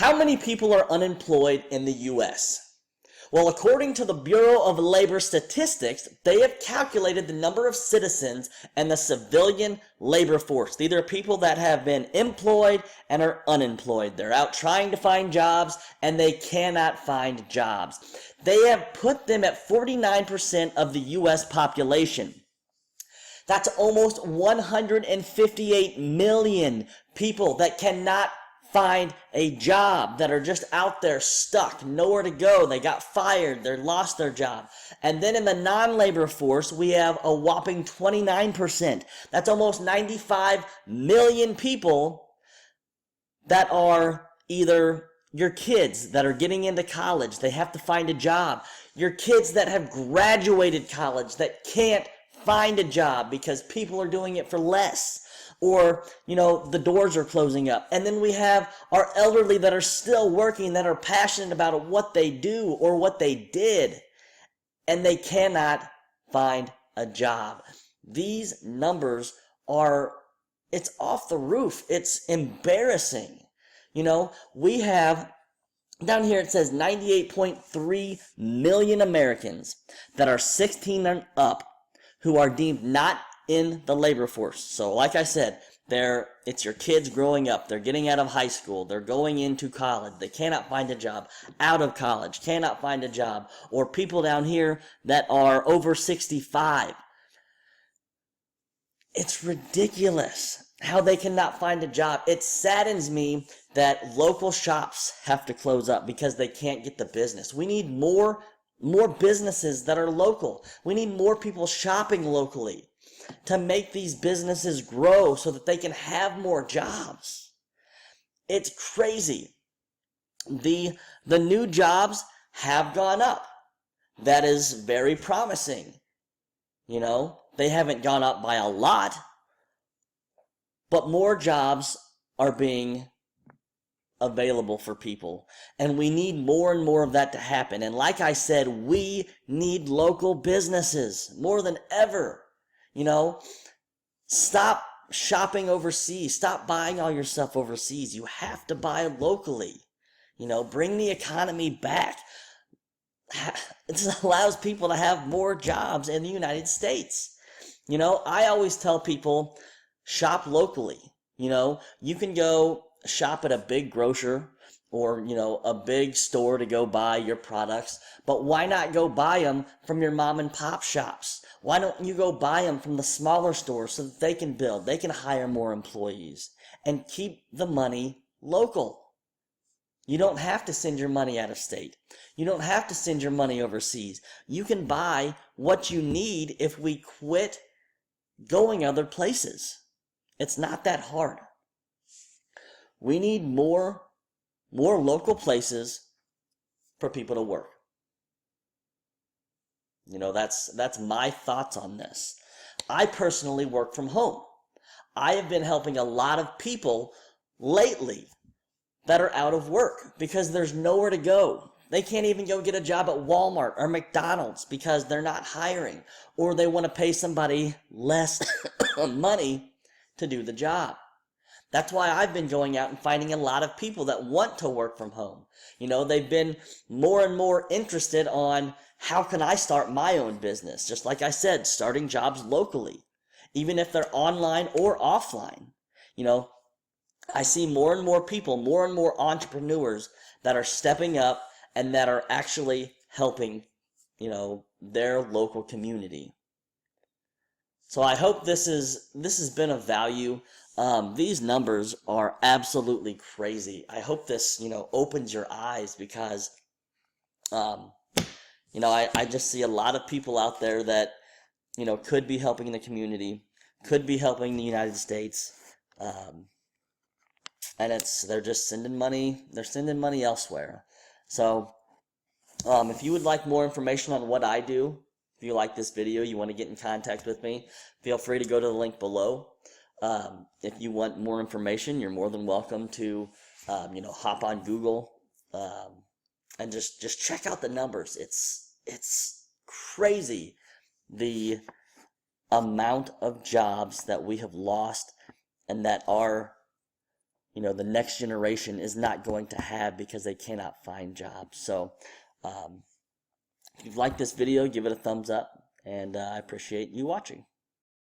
How many people are unemployed in the U.S.? Well, according to the Bureau of Labor Statistics, they have calculated the number of citizens and the civilian labor force. These are people that have been employed and are unemployed. They're out trying to find jobs and they cannot find jobs. They have put them at 49% of the U.S. population. That's almost 158 million people that cannot find a job, that are just out there stuck, nowhere to go. They got fired, they lost their job. And then in the non-labor force, we have a whopping 29%. That's almost 95 million people that are either your kids that are getting into college, they have to find a job. Your kids that have graduated college that can't find a job because people are doing it for less. Or, the doors are closing up. And then we have our elderly that are still working, that are passionate about what they do or what they did, and they cannot find a job. These numbers it's off the roof. It's embarrassing. We have, down here it says 98.3 million Americans that are 16 and up who are deemed not in the labor force. So like I said, it's your kids growing up. They're getting out of high school. They're going into college. They cannot find a job. Out of college, cannot find a job. Or people down here that are over 65. It's ridiculous how they cannot find a job. It saddens me that local shops have to close up because they can't get the business. We need more businesses that are local. We need more people shopping locally to make these businesses grow so that they can have more jobs. It's crazy. The new jobs have gone up. That is very promising. They haven't gone up by a lot, but more jobs are being available for people. And we need more and more of that to happen. And like I said, we need local businesses more than ever. Stop shopping overseas. Stop buying all your stuff overseas. You have to buy locally. Bring the economy back. It allows people to have more jobs in the United States. I always tell people, shop locally. You can go shop at a big grocer or, a big store to go buy your products, but why not go buy them from your mom and pop shops? Why don't you go buy them from the smaller stores so that they can hire more employees and keep the money local? You don't have to send your money out of state. You don't have to send your money overseas. You can buy what you need if we quit going other places. It's not that hard. We need more local places for people to work. That's my thoughts on this. I personally work from home. I have been helping a lot of people lately that are out of work because there's nowhere to go. They can't even go get a job at Walmart or McDonald's because they're not hiring, or they want to pay somebody less money to do the job. That's why I've been going out and finding a lot of people that want to work from home. They've been more and more interested on how can I start my own business? Just like I said, starting jobs locally, even if they're online or offline. I see more and more people, more and more entrepreneurs that are stepping up and that are actually helping, their local community. So I hope this has been of value. These numbers are absolutely crazy. I hope this, opens your eyes because, I just see a lot of people out there that, could be helping the community, could be helping the United States, and they're just sending money elsewhere. So, if you would like more information on what I do, if you like this video, you want to get in contact with me, feel free to go to the link below. If you want more information, you're more than welcome to, hop on Google, and just check out the numbers. It's crazy the amount of jobs that we have lost and that are the next generation is not going to have because they cannot find jobs. So if you've liked this video, give it a thumbs up, and I appreciate you watching.